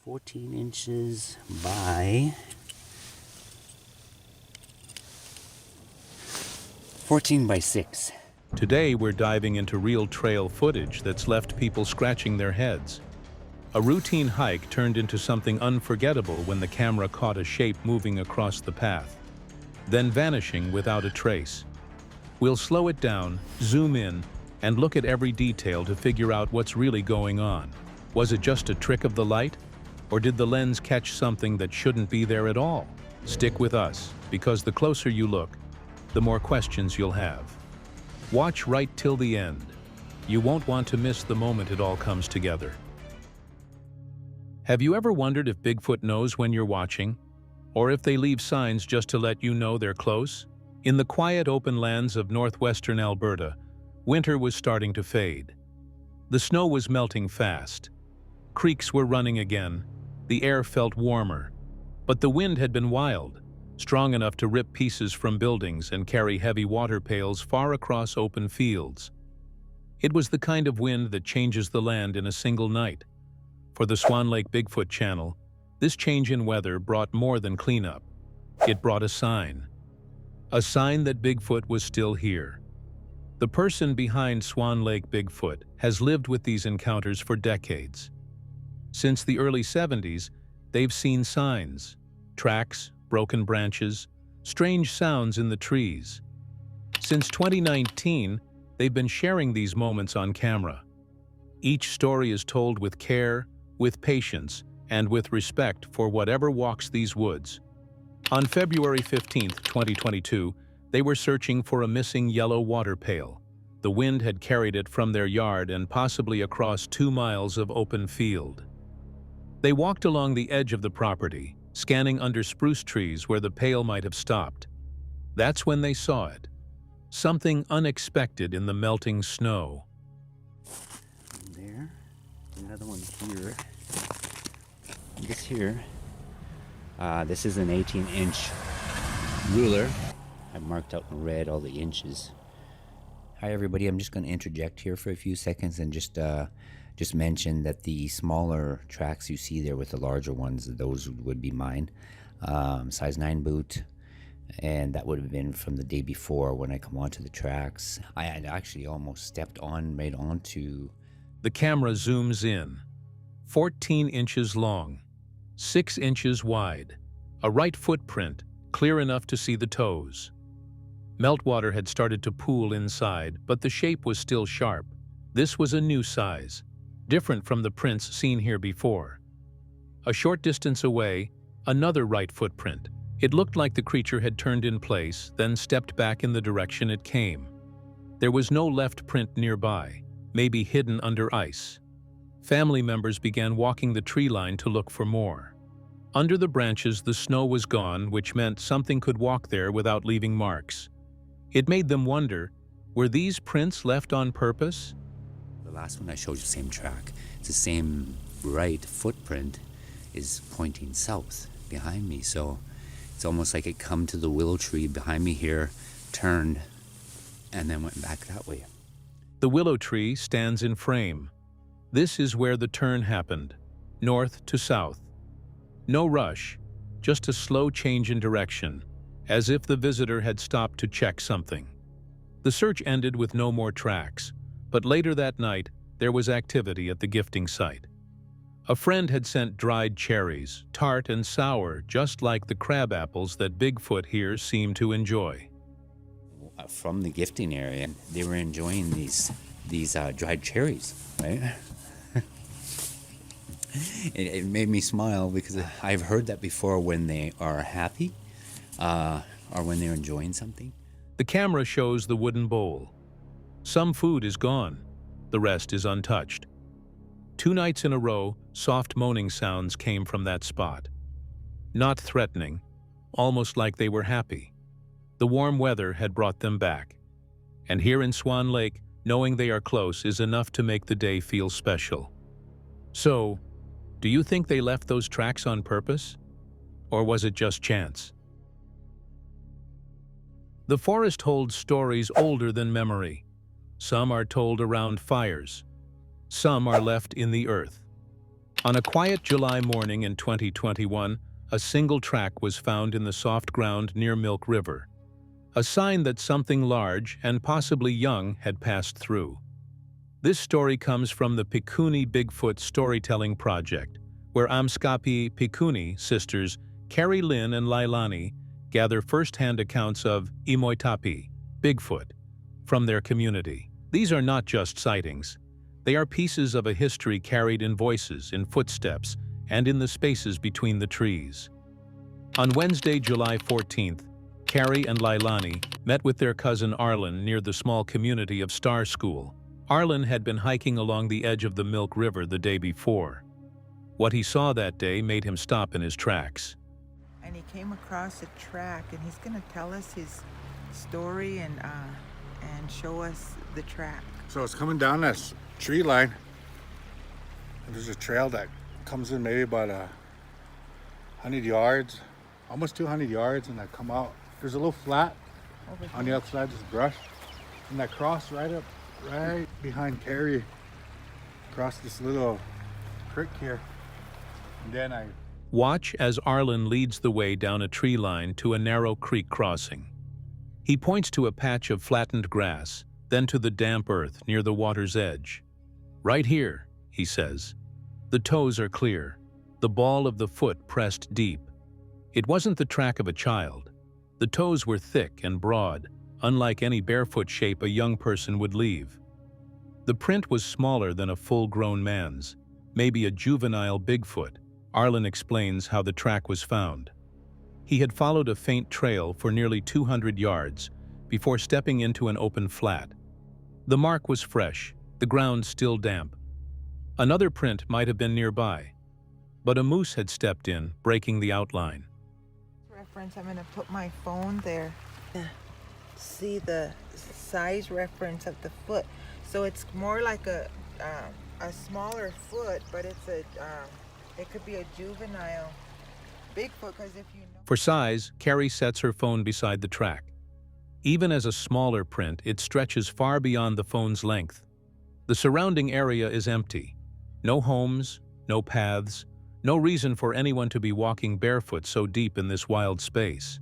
14 inches by 14 by 6. Today we're diving into real trail footage that's left people scratching their heads. A routine hike turned into something unforgettable when the camera caught a shape moving across the path, then vanishing without a trace. We'll slow it down, zoom in, and look at every detail to figure out what's really going on. Was it just a trick of the light? Or did the lens catch something that shouldn't be there at all? Stick with us, because the closer you look, the more questions you'll have. Watch right till the end. You won't want to miss the moment it all comes together. Have you ever wondered if Bigfoot knows when you're watching? Or if they leave signs just to let you know they're close? In the quiet open lands of northwestern Alberta, winter was starting to fade. The snow was melting fast. Creeks were running again. The air felt warmer. But the wind had been wild, strong enough to rip pieces from buildings and carry heavy water pails far across open fields. It was the kind of wind that changes the land in a single night. For the Swan Lake Bigfoot channel, this change in weather brought more than cleanup. It brought a sign that Bigfoot was still here. The person behind Swan Lake Bigfoot has lived with these encounters for decades. Since the early 70s, they've seen signs, tracks, broken branches, strange sounds in the trees. Since 2019, they've been sharing these moments on camera. Each story is told with care, with patience, and with respect for whatever walks these woods. On February 15, 2022, they were searching for a missing yellow water pail. The wind had carried it from their yard and possibly across 2 miles of open field. They walked along the edge of the property, scanning under spruce trees where the pail might have stopped. That's when they saw it. Something unexpected in the melting snow. There, another one here. This here, this is an 18-inch ruler. I marked out in red all the inches. Hi everybody, I'm just going to interject here for a few seconds and just mention that the smaller tracks you see there with the larger ones, those would be mine. Size 9 boot, and that would have been from the day before when I come onto the tracks. I had actually almost stepped right onto. The camera zooms in. 14 inches long, 6 inches wide, a right footprint, clear enough to see the toes. Meltwater had started to pool inside, but the shape was still sharp. This was a new size, different from the prints seen here before. A short distance away, another right footprint. It looked like the creature had turned in place, then stepped back in the direction it came. There was no left print nearby, maybe hidden under ice. Family members began walking the tree line to look for more. Under the branches, the snow was gone, which meant something could walk there without leaving marks. It made them wonder, were these prints left on purpose? The last one I showed you, same track. It's the same right footprint is pointing south behind me. So it's almost like it come to the willow tree behind me here, turned, and then went back that way. The willow tree stands in frame. This is where the turn happened, north to south. No rush, just a slow change in direction, as if the visitor had stopped to check something. The search ended with no more tracks, but later that night, there was activity at the gifting site. A friend had sent dried cherries, tart and sour, just like the crab apples that Bigfoot here seemed to enjoy. From the gifting area, they were enjoying these dried cherries, right? It made me smile because I've heard that before when they are happy or when they're enjoying something. The camera shows the wooden bowl. Some food is gone, the rest is untouched. 2 nights in a row, soft moaning sounds came from that spot. Not threatening, almost like they were happy. The warm weather had brought them back. And here in Swan Lake, knowing they are close is enough to make the day feel special. So, do you think they left those tracks on purpose? Or was it just chance? The forest holds stories older than memory. Some are told around fires. Some are left in the earth. On a quiet July morning in 2021, a single track was found in the soft ground near Milk River, a sign that something large and possibly young had passed through. This story comes from the Pikuni Bigfoot Storytelling Project, where Amskapi Pikuni sisters Carrie Lynn and Lailani gather first-hand accounts of Imoitapi, Bigfoot, from their community. These are not just sightings. They are pieces of a history carried in voices, in footsteps, and in the spaces between the trees. On Wednesday, July 14th, Carrie and Lailani met with their cousin Arlen near the small community of Star School. Arlen had been hiking along the edge of the Milk River the day before. What he saw that day made him stop in his tracks. And he came across a track, and he's going to tell us his story and show us the track. So it's coming down this tree line, and there's a trail that comes in maybe about 100 yards, almost 200 yards, and I come out. There's a little flat on the outside, just brush, and I cross right behind Carrie, across this little creek here, and then I Watch as Arlen leads the way down a tree line to a narrow creek crossing. He points to a patch of flattened grass, then to the damp earth near the water's edge. Right here, he says. The toes are clear, the ball of the foot pressed deep. It wasn't the track of a child. The toes were thick and broad, unlike any barefoot shape a young person would leave. The print was smaller than a full-grown man's, maybe a juvenile Bigfoot. Arlen explains how the track was found. He had followed a faint trail for nearly 200 yards before stepping into an open flat. The mark was fresh, the ground still damp. Another print might have been nearby, but a moose had stepped in, breaking the outline. Reference, I'm going to put my phone there to see the size reference of the foot. So it's more like a smaller foot, but it could be a juvenile Bigfoot, because if you know. For size, Carrie sets her phone beside the track. Even as a smaller print, it stretches far beyond the phone's length. The surrounding area is empty. No homes, no paths, no reason for anyone to be walking barefoot so deep in this wild space.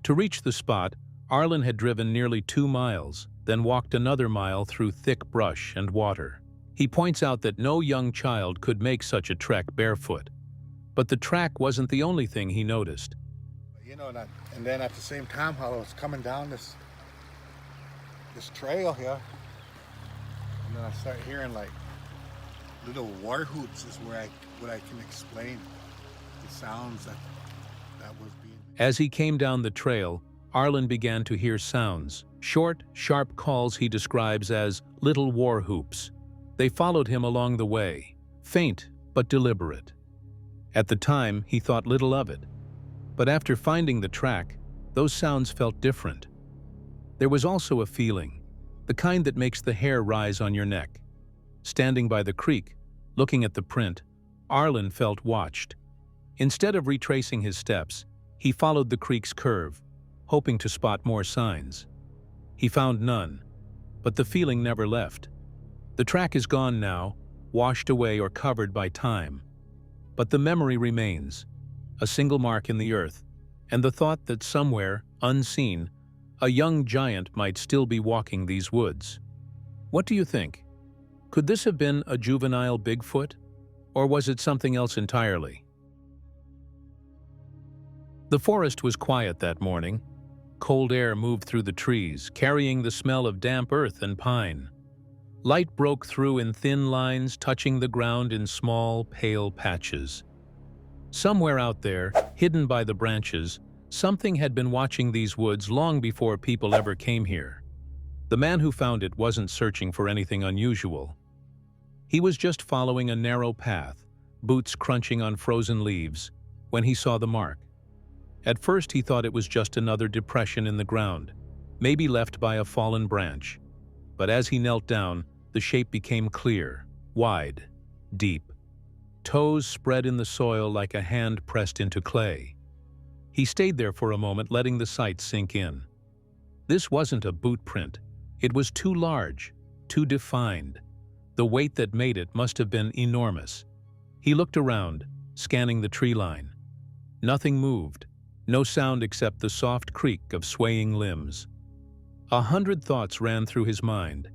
To reach the spot, Arlen had driven nearly 2 miles, then walked another mile through thick brush and water. He points out that no young child could make such a trek barefoot. But the track wasn't the only thing he noticed. You know, and then at the same time, while I was coming down this trail here, and then I start hearing like little war hoots is what I can explain the sounds that was being. As he came down the trail, Arlen began to hear sounds, short, sharp calls he describes as little war whoops. They followed him along the way, faint but deliberate. At the time, he thought little of it. But after finding the track, those sounds felt different. There was also a feeling, the kind that makes the hair rise on your neck. Standing by the creek, looking at the print, Arlen felt watched. Instead of retracing his steps, he followed the creek's curve, hoping to spot more signs. He found none, but the feeling never left. The track is gone now, washed away or covered by time. But the memory remains, a single mark in the earth, and the thought that somewhere, unseen, a young giant might still be walking these woods. What do you think? Could this have been a juvenile Bigfoot, or was it something else entirely? The forest was quiet that morning. Cold air moved through the trees, carrying the smell of damp earth and pine. Light broke through in thin lines, touching the ground in small, pale patches. Somewhere out there, hidden by the branches, something had been watching these woods long before people ever came here. The man who found it wasn't searching for anything unusual. He was just following a narrow path, boots crunching on frozen leaves, when he saw the mark. At first he thought it was just another depression in the ground, maybe left by a fallen branch. But as he knelt down, the shape became clear, wide, deep. Toes spread in the soil like a hand pressed into clay. He stayed there for a moment, letting the sight sink in. This wasn't a boot print. It was too large, too defined. The weight that made it must have been enormous. He looked around, scanning the tree line. Nothing moved, no sound except the soft creak of swaying limbs. 100 thoughts ran through his mind.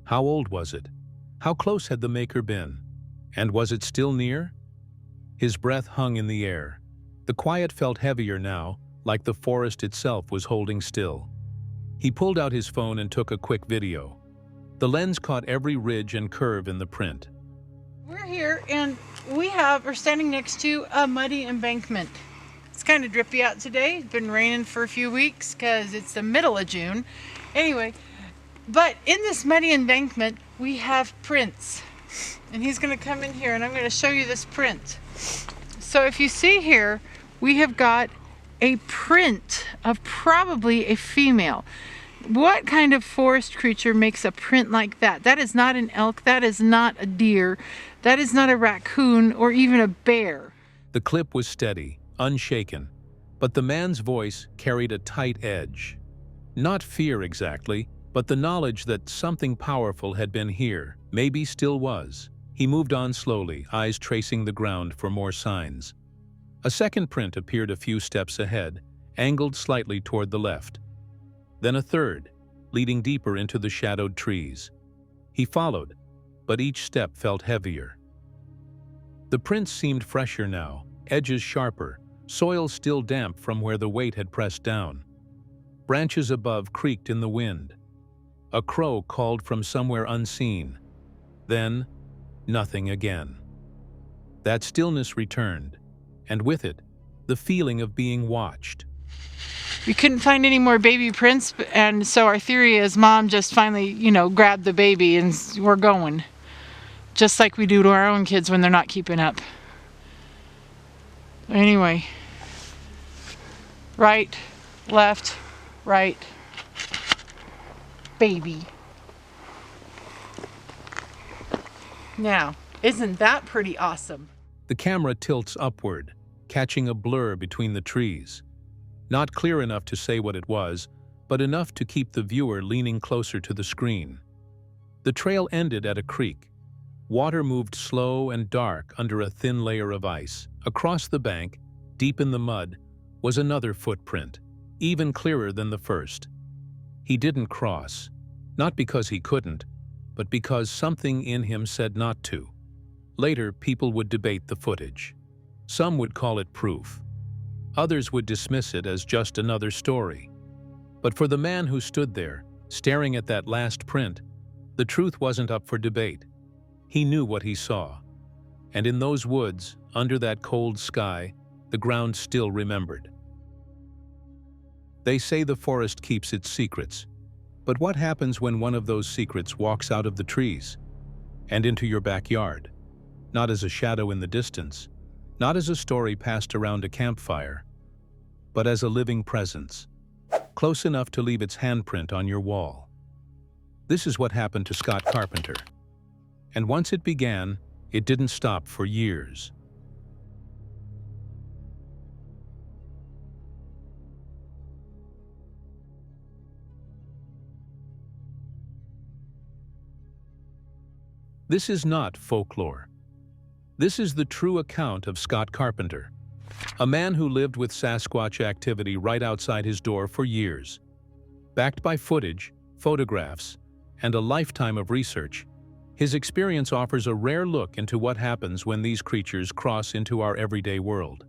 How old was it? How close had the maker been? And was it still near? His breath hung in the air. The quiet felt heavier now, like the forest itself was holding still. He pulled out his phone and took a quick video. The lens caught every ridge and curve in the print. We're here and we're standing next to a muddy embankment. It's kind of drippy out today. It's been raining for a few weeks because it's the middle of June. Anyway, but in this muddy embankment, we have prints. And he's going to come in here and I'm going to show you this print. So if you see here, we have got a print of probably a female. What kind of forest creature makes a print like that? That is not an elk, that is not a deer, that is not a raccoon or even a bear. The clip was steady, unshaken, but the man's voice carried a tight edge. Not fear exactly, but the knowledge that something powerful had been here, maybe still was. He moved on slowly, eyes tracing the ground for more signs. A second print appeared a few steps ahead, angled slightly toward the left. Then a third, leading deeper into the shadowed trees. He followed, but each step felt heavier. The prints seemed fresher now, edges sharper, soil still damp from where the weight had pressed down. Branches above creaked in the wind. A crow called from somewhere unseen. Then, nothing again. That stillness returned, and with it, the feeling of being watched. We couldn't find any more baby prints, and so our theory is Mom just finally, grabbed the baby and we're going. Just like we do to our own kids when they're not keeping up. Anyway, right, left, right, baby. Now, isn't that pretty awesome? The camera tilts upward, catching a blur between the trees. Not clear enough to say what it was, but enough to keep the viewer leaning closer to the screen. The trail ended at a creek. Water moved slow and dark under a thin layer of ice. Across the bank, deep in the mud, was another footprint, even clearer than the first. He didn't cross, not because he couldn't, but because something in him said not to. Later, people would debate the footage. Some would call it proof. Others would dismiss it as just another story. But for the man who stood there, staring at that last print, the truth wasn't up for debate. He knew what he saw. And in those woods, under that cold sky, the ground still remembered. They say the forest keeps its secrets. But what happens when one of those secrets walks out of the trees and into your backyard? Not as a shadow in the distance, not as a story passed around a campfire, but as a living presence, close enough to leave its handprint on your wall. This is what happened to Scott Carpenter. And once it began, it didn't stop for years. This is not folklore. This is the true account of Scott Carpenter, a man who lived with Sasquatch activity right outside his door for years. Backed by footage, photographs, and a lifetime of research, his experience offers a rare look into what happens when these creatures cross into our everyday world.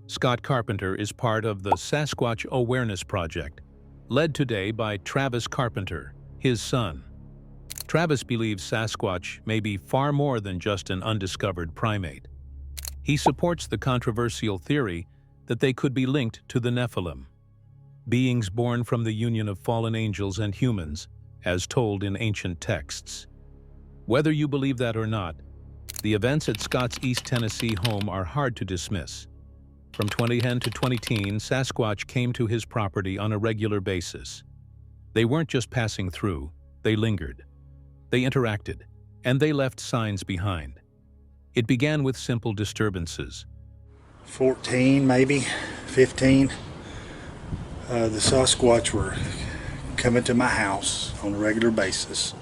Scott Carpenter is part of the Sasquatch Awareness Project, led today by Travis Carpenter, his son. Travis believes Sasquatch may be far more than just an undiscovered primate. He supports the controversial theory that they could be linked to the Nephilim, beings born from the union of fallen angels and humans, as told in ancient texts. Whether you believe that or not, the events at Scott's East Tennessee home are hard to dismiss. From 2010 to 2010, Sasquatch came to his property on a regular basis. They weren't just passing through, they lingered. They interacted, and they left signs behind. It began with simple disturbances. 14, maybe 15. The Sasquatch were coming to my house on a regular basis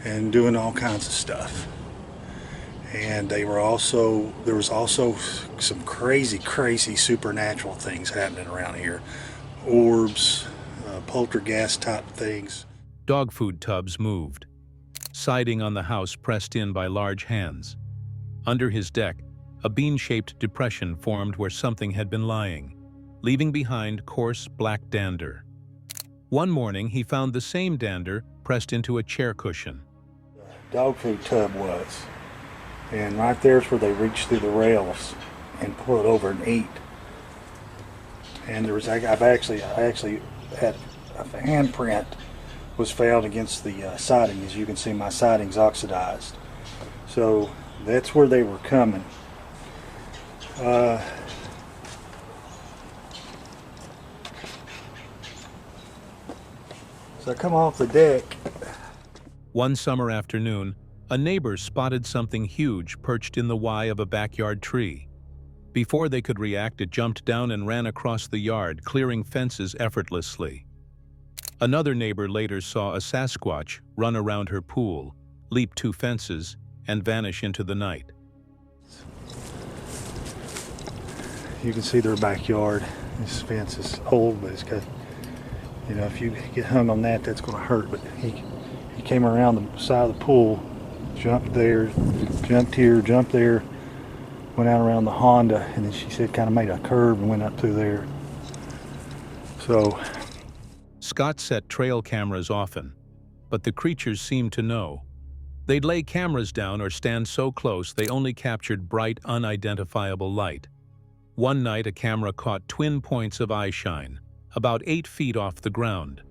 and doing all kinds of stuff. And there was also some crazy supernatural things happening around here. Orbs, poltergeist type things. Dog food tubs moved. Siding on the house pressed in by large hands. Under his deck, a bean-shaped depression formed where something had been lying, leaving behind coarse black dander. One morning, he found the same dander pressed into a chair cushion. Dog food tub was. And right there's where they reach through the rails and pull it over and eat. And there was, I actually had a handprint was found against the siding. As you can see, my siding's oxidized. So that's where they were coming. So I come off the deck. One summer afternoon, a neighbor spotted something huge perched in the Y of a backyard tree. Before they could react, it jumped down and ran across the yard, clearing fences effortlessly. Another neighbor later saw a Sasquatch run around her pool, leap 2 fences, and vanish into the night. You can see their backyard. This fence is old, but it's got, you know, if you get hung on that, that's going to hurt. But he came around the side of the pool, jumped there, jumped here, jumped there, went out around the Honda, and then she said kind of made a curve and went up through there. So Scott set trail cameras often, but the creatures seemed to know. They'd lay cameras down or stand so close they only captured bright, unidentifiable light. One night, a camera caught twin points of eye shine, about 8 feet off the ground,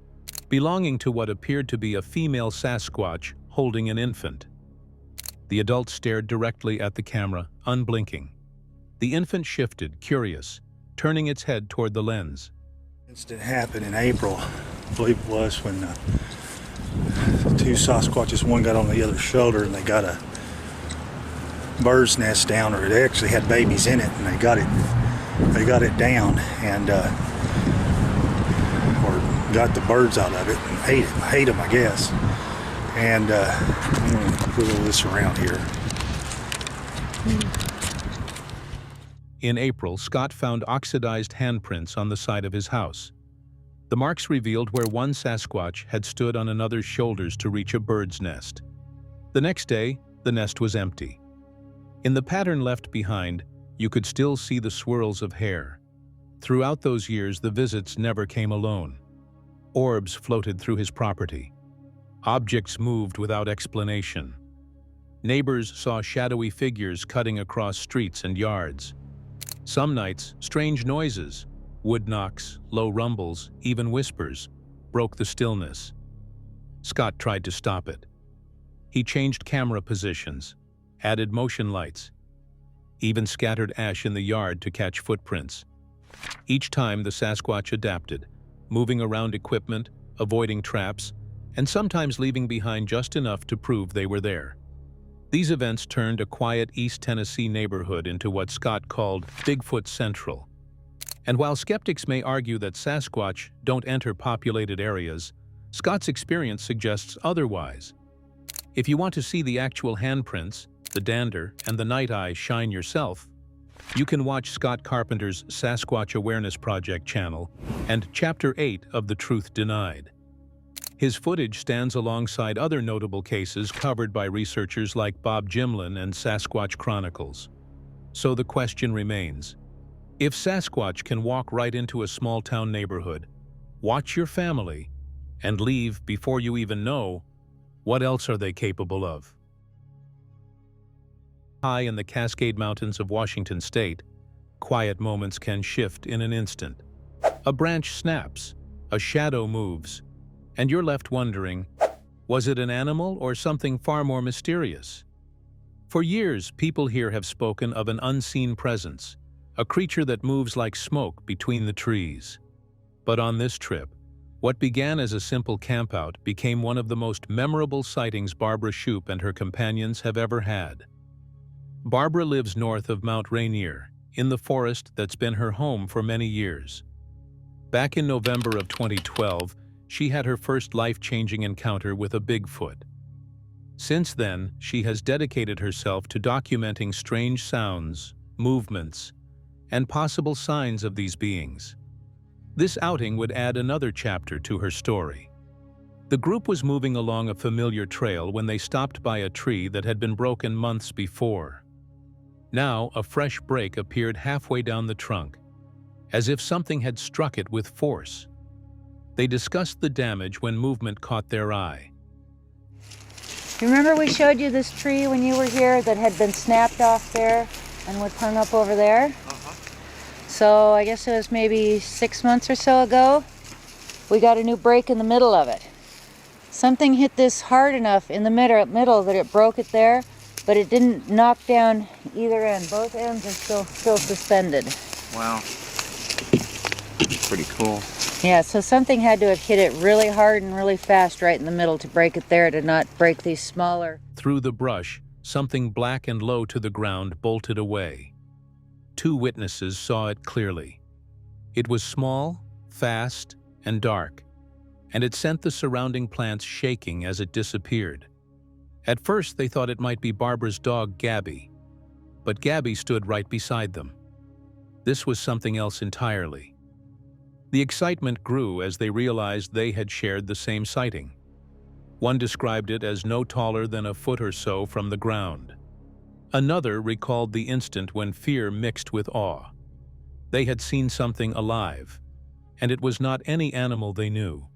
belonging to what appeared to be a female Sasquatch holding an infant. The adult stared directly at the camera, unblinking. The infant shifted, curious, turning its head toward the lens. Incident happened in April, I believe it was, when 2 Sasquatches, one got on the other's shoulder, and they got a bird's nest down, or it actually had babies in it, and they got it down, and or got the birds out of it and ate them, I guess. And I'm going to wiggle this around here. In April, Scott found oxidized handprints on the side of his house. The marks revealed where one Sasquatch had stood on another's shoulders to reach a bird's nest. The next day, the nest was empty. In the pattern left behind, you could still see the swirls of hair. Throughout those years, the visits never came alone. Orbs floated through his property. Objects moved without explanation. Neighbors saw shadowy figures cutting across streets and yards. Some nights, strange noises, wood knocks, low rumbles, even whispers, broke the stillness. Scott tried to stop it. He changed camera positions, added motion lights, even scattered ash in the yard to catch footprints. Each time, the Sasquatch adapted, moving around equipment, avoiding traps, and sometimes leaving behind just enough to prove they were there. These events turned a quiet East Tennessee neighborhood into what Scott called Bigfoot Central. And while skeptics may argue that Sasquatch don't enter populated areas, Scott's experience suggests otherwise. If you want to see the actual handprints, the dander, and the night eye shine yourself, you can watch Scott Carpenter's Sasquatch Awareness Project channel and Chapter 8 of The Truth Denied. His footage stands alongside other notable cases covered by researchers like Bob Gimlin and Sasquatch Chronicles. So the question remains, if Sasquatch can walk right into a small-town neighborhood, watch your family, and leave before you even know, what else are they capable of? High in the Cascade Mountains of Washington state, quiet moments can shift in an instant. A branch snaps, a shadow moves, and you're left wondering, was it an animal or something far more mysterious? For years, people here have spoken of an unseen presence, a creature that moves like smoke between the trees. But on this trip, what began as a simple campout became one of the most memorable sightings Barbara Shoup and her companions have ever had. Barbara lives north of Mount Rainier, in the forest that's been her home for many years. Back in November of 2012, she had her first life-changing encounter with a Bigfoot. Since then, she has dedicated herself to documenting strange sounds, movements, and possible signs of these beings. This outing would add another chapter to her story. The group was moving along a familiar trail when they stopped by a tree that had been broken months before. Now, a fresh break appeared halfway down the trunk, as if something had struck it with force. They discussed the damage when movement caught their eye. You remember we showed you this tree when you were here that had been snapped off there and was hung up over there? So I guess it was maybe 6 months or so ago. We got a new break in the middle of it. Something hit this hard enough in the middle that it broke it there, but it didn't knock down either end. Both ends are still suspended. Wow. Pretty cool. Yeah, so something had to have hit it really hard and really fast right in the middle to break it there, to not break these smaller. Through the brush, something black and low to the ground bolted away. 2 witnesses saw it clearly. It was small, fast, and dark, and it sent the surrounding plants shaking as it disappeared. At first, they thought it might be Barbara's dog, Gabby, but Gabby stood right beside them. This was something else entirely. The excitement grew as they realized they had shared the same sighting. One described it as no taller than a foot or so from the ground. Another recalled the instant when fear mixed with awe. They had seen something alive, and it was not any animal they knew.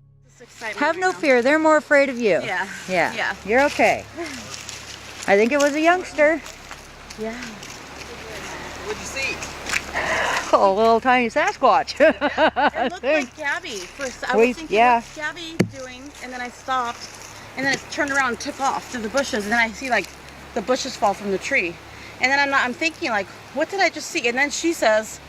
Have no fear, they're more afraid of you. Yeah. You're okay. I think it was a youngster. Yeah. What'd you see? Oh, a little tiny Sasquatch. It looked like Gabby. I was thinking, what's Gabby doing? And then I stopped, and then it turned around and took off through the bushes, and then I see like the bushes fall from the tree. And then I'm thinking like, what did I just see? And then she says,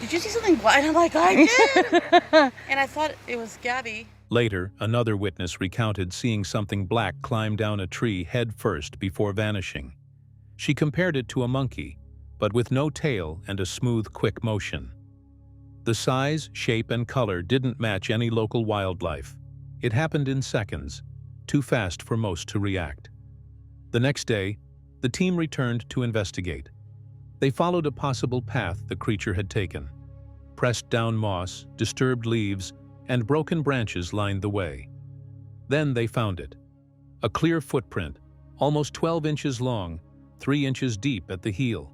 did you see something black? And I'm like, I did. And I thought it was Gabby. Later, another witness recounted seeing something black climb down a tree head first before vanishing. She compared it to a monkey, but with no tail and a smooth, quick motion. The size, shape, and color didn't match any local wildlife. It happened in seconds, too fast for most to react. The next day, the team returned to investigate. They followed a possible path the creature had taken. Pressed down moss, disturbed leaves, and broken branches lined the way. Then they found it. A clear footprint, almost 12 inches long, 3 inches deep at the heel.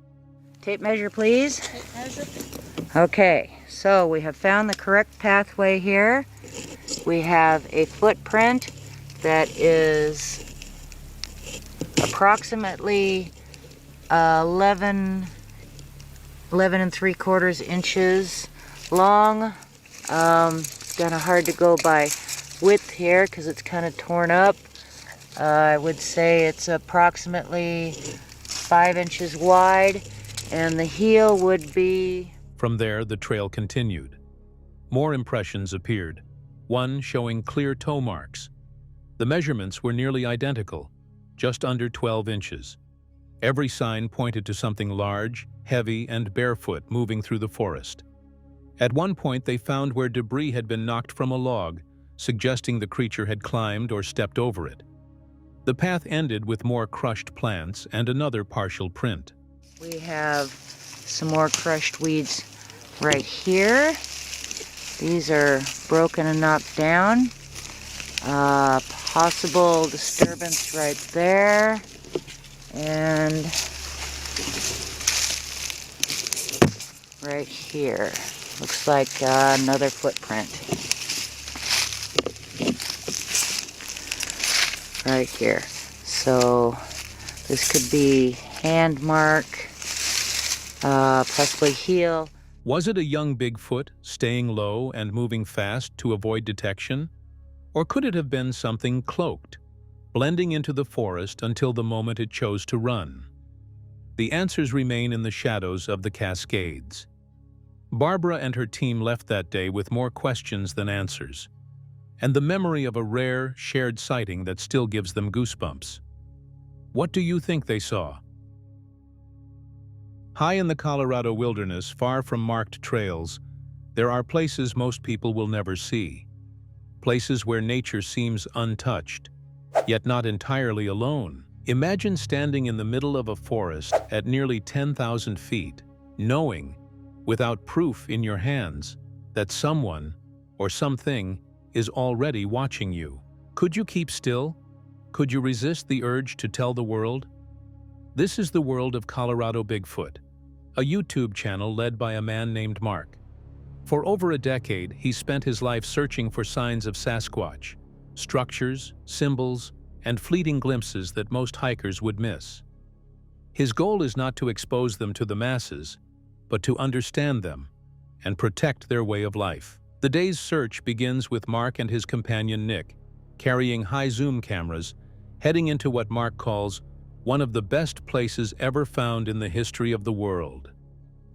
Tape measure, please. Tape measure. Okay, so we have found the correct pathway here. We have a footprint that is approximately 11 3/4 inches long. It's kind of hard to go by width here because it's kind of torn up. I would say it's approximately 5 inches wide, and the heel would be... From there, the trail continued. More impressions appeared, one showing clear toe marks. The measurements were nearly identical, just under 12 inches. Every sign pointed to something large, heavy, and barefoot moving through the forest. At one point, they found where debris had been knocked from a log, suggesting the creature had climbed or stepped over it. The path ended with more crushed plants and another partial print. We have some more crushed weeds right here. These are broken and knocked down. Possible disturbance right there. And right here. Looks like another footprint. Right here. So this could be hand mark, possibly heel. Was it a young Bigfoot, staying low and moving fast to avoid detection? Or could it have been something cloaked, blending into the forest until the moment it chose to run? The answers remain in the shadows of the Cascades. Barbara and her team left that day with more questions than answers, and the memory of a rare, shared sighting that still gives them goosebumps. What do you think they saw? High in the Colorado wilderness, far from marked trails, there are places most people will never see. Places where nature seems untouched, yet not entirely alone. Imagine standing in the middle of a forest at nearly 10,000 feet, knowing, without proof in your hands, that someone or something is already watching you. Could you keep still? Could you resist the urge to tell the world? This is the world of Colorado Bigfoot, a YouTube channel led by a man named Mark. For over a decade, he spent his life searching for signs of Sasquatch, structures, symbols, and fleeting glimpses that most hikers would miss. His goal is not to expose them to the masses, but to understand them and protect their way of life. The day's search begins with Mark and his companion Nick, carrying high-zoom cameras, heading into what Mark calls one of the best places ever found in the history of the world.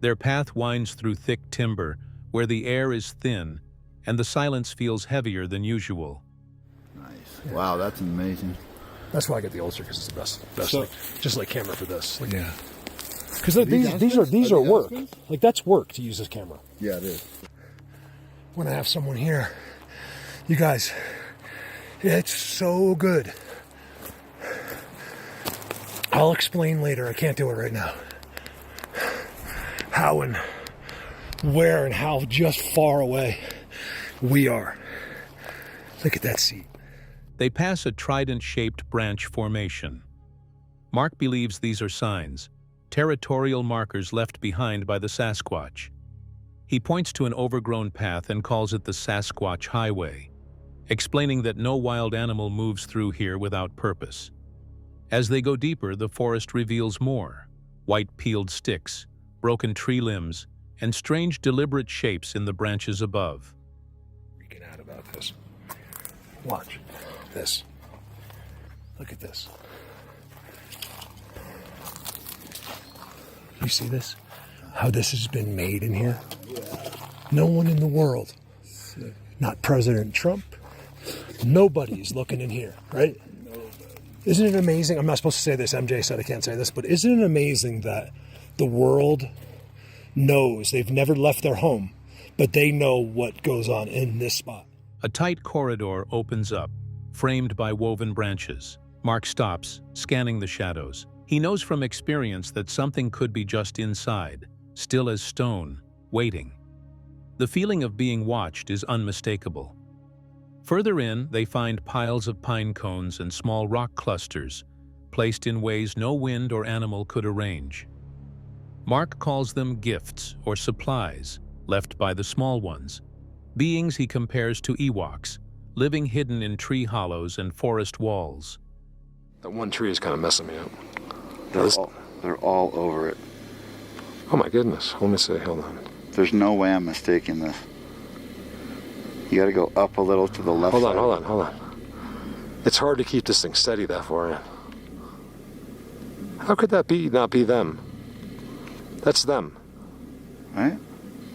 Their path winds through thick timber, where the air is thin and the silence feels heavier than usual. Nice. Yeah. Wow, that's amazing. That's why I get the ulcer, because it's the best So, like, just like camera for this. Like, yeah. Because these are work. Like, that's work to use this camera. Yeah, it is. When I have someone here, you guys, it's so good. I'll explain later. I can't do it right now. How and where and how just far away we are. Look at that seat. They pass a trident-shaped branch formation. Mark believes these are signs, territorial markers left behind by the Sasquatch. He points to an overgrown path and calls it the Sasquatch Highway, explaining that no wild animal moves through here without purpose. As they go deeper, the forest reveals more: white peeled sticks, broken tree limbs, and strange deliberate shapes in the branches above. Freaking out about this. Watch this. Look at this. You see this? How this has been made in here? No one in the world, not President Trump, nobody is looking in here, right? Isn't it amazing? I'm not supposed to say this. MJ said I can't say this, but isn't it amazing that the world knows? They've never left their home, but they know what goes on in this spot. A tight corridor opens up, framed by woven branches. Mark stops, scanning the shadows. He knows from experience that something could be just inside, still as stone, waiting. The feeling of being watched is unmistakable. Further in, they find piles of pine cones and small rock clusters, placed in ways no wind or animal could arrange. Mark calls them gifts or supplies left by the small ones, beings he compares to Ewoks, living hidden in tree hollows and forest walls. That one tree is kind of messing me up. They're all over it. Oh my goodness. Let me see. Hold on. There's no way I'm mistaking this. You got to go up a little to the left side. Hold on. It's hard to keep this thing steady that far in. How could that not be them? That's them. Right?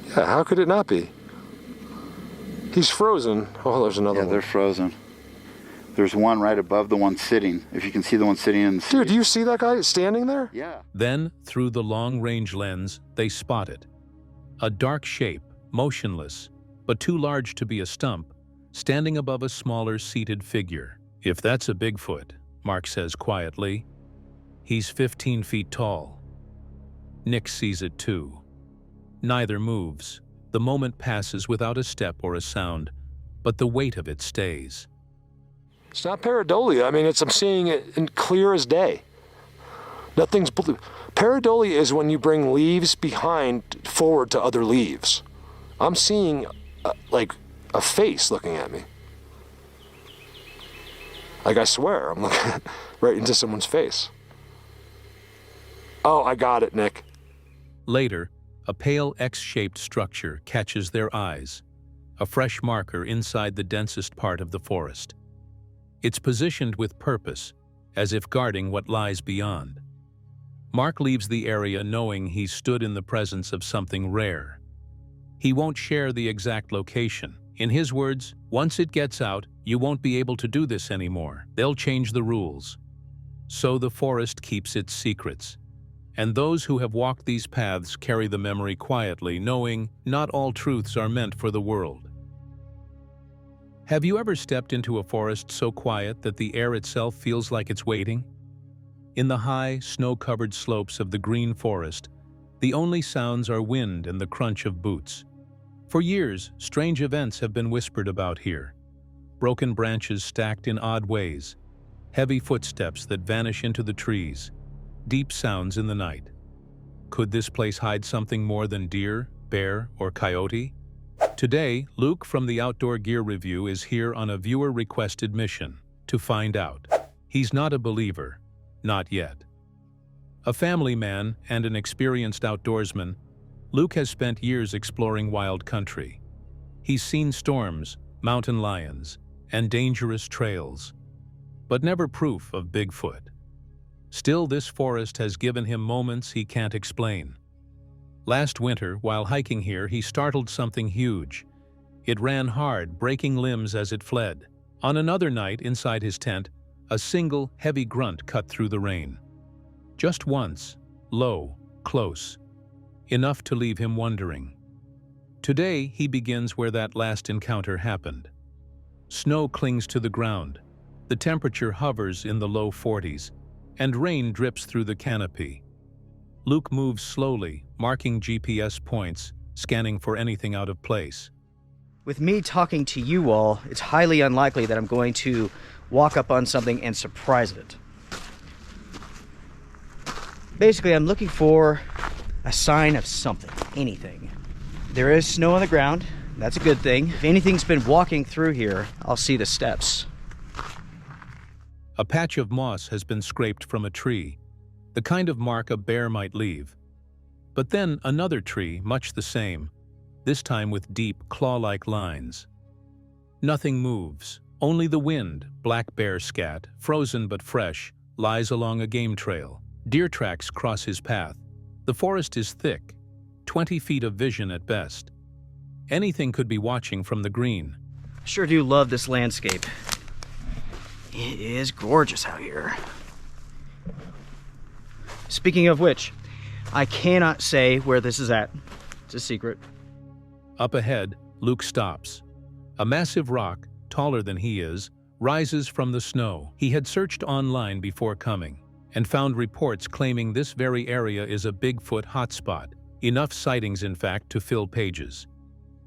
Yeah, how could it not be? He's frozen. Oh, there's another one. Yeah, they're frozen. There's one right above the one sitting. If you can see the one sitting in the Dude, do you see that guy standing there? Yeah. Then, through the long-range lens, they spot it. A dark shape, motionless, but too large to be a stump, standing above a smaller seated figure. If that's a Bigfoot, Mark says quietly. He's 15 feet tall. Nick sees it too. Neither moves. The moment passes without a step or a sound, but the weight of it stays. It's not pareidolia. I mean, I'm seeing it in clear as day. Nothing's blue. Pareidolia is when you bring leaves forward to other leaves. I'm seeing like a face looking at me. Like, I swear, I'm looking right into someone's face. Oh, I got it, Nick. Later, a pale X-shaped structure catches their eyes, a fresh marker inside the densest part of the forest. It's positioned with purpose, as if guarding what lies beyond. Mark leaves the area knowing he stood in the presence of something rare. He won't share the exact location. In his words, once it gets out, you won't be able to do this anymore. They'll change the rules. So the forest keeps its secrets. And those who have walked these paths carry the memory quietly, knowing not all truths are meant for the world. Have you ever stepped into a forest so quiet that the air itself feels like it's waiting? In the high, snow-covered slopes of the green forest, the only sounds are wind and the crunch of boots. For years, strange events have been whispered about here. Broken branches stacked in odd ways, heavy footsteps that vanish into the trees, deep sounds in the night. Could this place hide something more than deer, bear, or coyote? Today, Luke from the Outdoor Gear Review is here on a viewer-requested mission to find out. He's not a believer, not yet. A family man and an experienced outdoorsman, Luke has spent years exploring wild country. He's seen storms, mountain lions, and dangerous trails, but never proof of Bigfoot. Still, this forest has given him moments he can't explain. Last winter, while hiking here, he startled something huge. It ran hard, breaking limbs as it fled. On another night, inside his tent, a single, heavy grunt cut through the rain. Just once, low, close, enough to leave him wondering. Today, he begins where that last encounter happened. Snow clings to the ground, the temperature hovers in the low 40s, and rain drips through the canopy. Luke moves slowly, marking GPS points, scanning for anything out of place. With me talking to you all, it's highly unlikely that I'm going to walk up on something and surprise it. Basically, I'm looking for a sign of something, anything. There is snow on the ground, that's a good thing. If anything's been walking through here, I'll see the steps. A patch of moss has been scraped from a tree, the kind of mark a bear might leave. But then another tree, much the same, this time with deep, claw-like lines. Nothing moves, only the wind, black bear scat, frozen but fresh, lies along a game trail. Deer tracks cross his path. The forest is thick, 20 feet of vision at best. Anything could be watching from the green. Sure do love this landscape. It is gorgeous out here. Speaking of which, I cannot say where this is at. It's a secret. Up ahead, Luke stops. A massive rock, taller than he is, rises from the snow. He had searched online before coming and found reports claiming this very area is a Bigfoot hotspot. Enough sightings, in fact, to fill pages.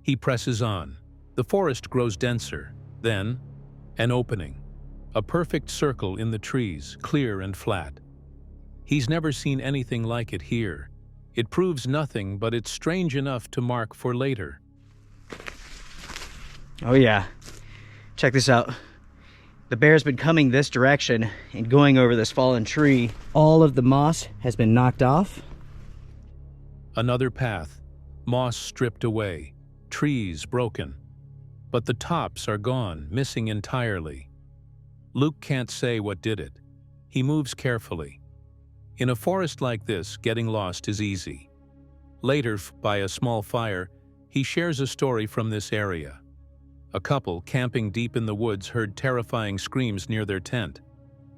He presses on. The forest grows denser. Then, an opening. A perfect circle in the trees, clear and flat. He's never seen anything like it here. It proves nothing, but it's strange enough to mark for later. Oh yeah. Check this out. The bear's been coming this direction and going over this fallen tree. All of the moss has been knocked off. Another path. Moss stripped away. Trees broken. But the tops are gone, missing entirely. Luke can't say what did it. He moves carefully. In a forest like this, getting lost is easy. Later, by a small fire, he shares a story from this area. A couple camping deep in the woods heard terrifying screams near their tent.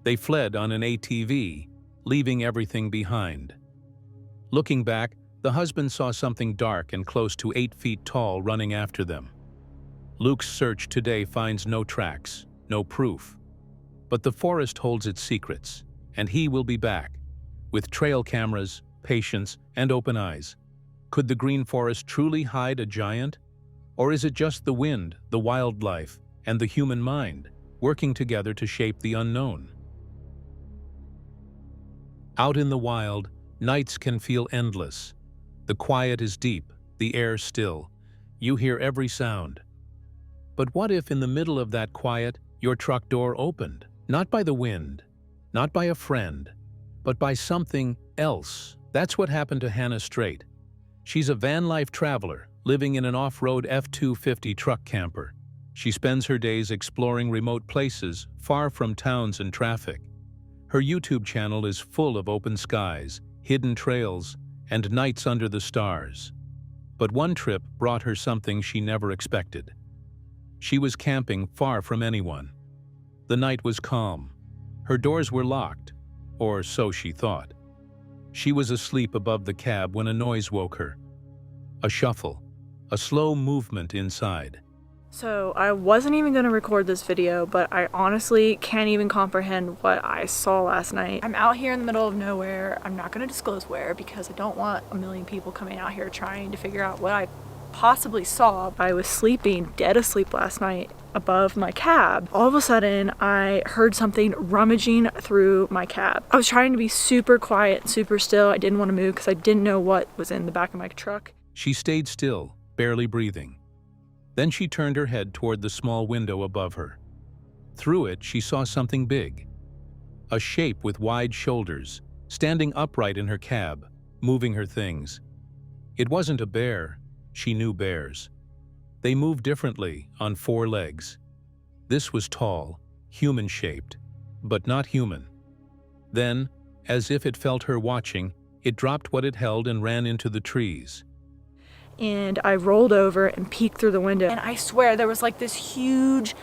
They fled on an ATV, leaving everything behind. Looking back, the husband saw something dark and close to 8 feet tall running after them. Luke's search today finds no tracks, no proof. But the forest holds its secrets, and he will be back. With trail cameras, patience, and open eyes. Could the green forest truly hide a giant? Or is it just the wind, the wildlife, and the human mind working together to shape the unknown? Out in the wild, nights can feel endless. The quiet is deep, the air still. You hear every sound. But what if in the middle of that quiet, your truck door opened? Not by the wind, not by a friend, but by something else. That's what happened to Hannah Strait. She's a van life traveler, living in an off-road F-250 truck camper. She spends her days exploring remote places, far from towns and traffic. Her YouTube channel is full of open skies, hidden trails, and nights under the stars. But one trip brought her something she never expected. She was camping far from anyone. The night was calm. Her doors were locked, or so she thought. She was asleep above the cab when a noise woke her. A shuffle, a slow movement inside. So I wasn't even going to record this video, but I honestly can't even comprehend what I saw last night. I'm out here in the middle of nowhere. I'm not going to disclose where because I don't want a million people coming out here trying to figure out what I possibly saw. I was sleeping, dead asleep last night above my cab. All of a sudden, I heard something rummaging through my cab. I was trying to be super quiet, super still. I didn't want to move because I didn't know what was in the back of my truck. She stayed still, barely breathing. Then she turned her head toward the small window above her. Through it, she saw something big. A shape with wide shoulders, standing upright in her cab, moving her things. It wasn't a bear. She knew bears. They moved differently, on 4 legs. This was tall, human-shaped, but not human. Then, as if it felt her watching, it dropped what it held and ran into the trees. And I rolled over and peeked through the window. And I swear there was like this huge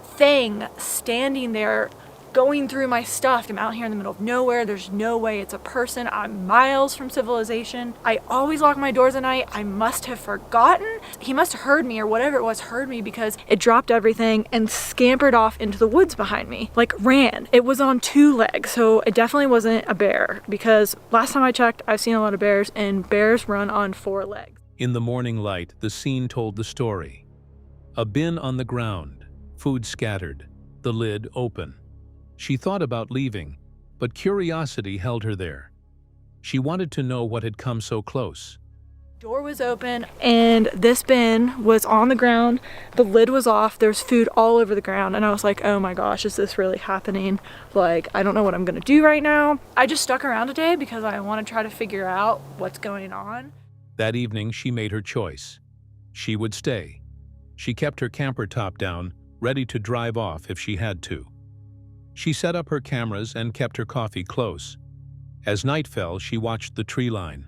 thing standing there going through my stuff. I'm out here in the middle of nowhere. There's no way it's a person. I'm miles from civilization. I always lock my doors at night. I must have forgotten. He must have heard me, or whatever it was heard me, because it dropped everything and scampered off into the woods behind me. Like ran. It was on 2 legs, so it definitely wasn't a bear, because last time I checked, I've seen a lot of bears, and bears run on 4 legs. In the morning light, the scene told the story. A bin on the ground, food scattered, the lid open. She thought about leaving, but curiosity held her there. She wanted to know what had come so close. Door was open, and this bin was on the ground. The lid was off. There's food all over the ground, and I was like, oh my gosh, is this really happening? Like, I don't know what I'm gonna do right now. I just stuck around today because I want to try to figure out what's going on. That evening, she made her choice. She would stay. She kept her camper top down, ready to drive off if she had to. She set up her cameras and kept her coffee close. As night fell, she watched the tree line.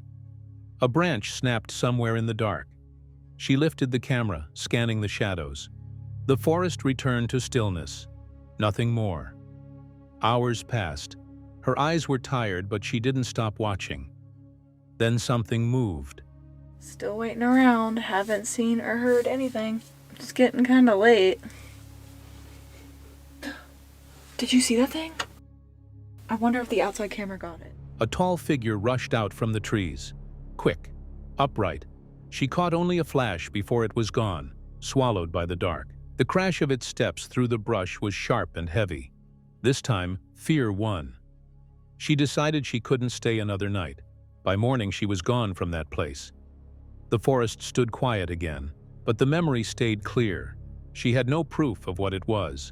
A branch snapped somewhere in the dark. She lifted the camera, scanning the shadows. The forest returned to stillness. Nothing more. Hours passed. Her eyes were tired, but she didn't stop watching. Then something moved. Still waiting around. Haven't seen or heard anything. It's getting kind of late. Did you see that thing? I wonder if the outside camera got it. A tall figure rushed out from the trees. Quick, upright. She caught only a flash before it was gone, swallowed by the dark. The crash of its steps through the brush was sharp and heavy. This time, fear won. She decided she couldn't stay another night. By morning, she was gone from that place. The forest stood quiet again, but the memory stayed clear. She had no proof of what it was.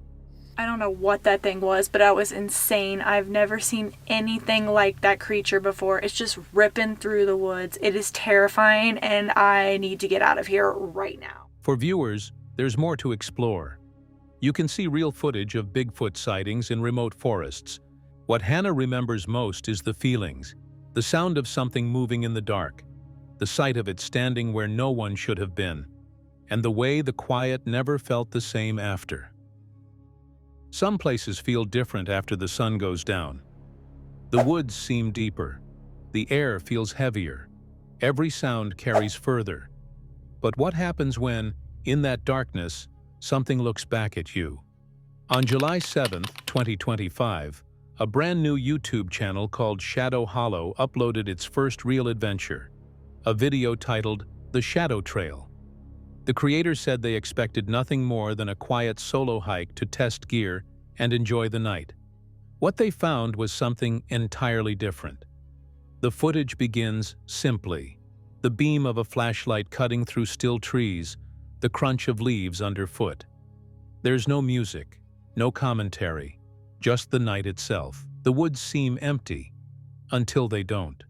I don't know what that thing was, but that was insane. I've never seen anything like that creature before. It's just ripping through the woods. It is terrifying, and I need to get out of here right now. For viewers, there's more to explore. You can see real footage of Bigfoot sightings in remote forests. What Hannah remembers most is the feelings, the sound of something moving in the dark, the sight of it standing where no one should have been, and the way the quiet never felt the same after. Some places feel different after the sun goes down. The woods seem deeper. The air feels heavier. Every sound carries further. But what happens when, in that darkness, something looks back at you? On July 7, 2025, a brand new YouTube channel called Shadow Hollow uploaded its first real adventure, a video titled The Shadow Trail. The creators said they expected nothing more than a quiet solo hike to test gear and enjoy the night. What they found was something entirely different. The footage begins simply. The beam of a flashlight cutting through still trees, the crunch of leaves underfoot. There's no music, no commentary, just the night itself. The woods seem empty, until they don't.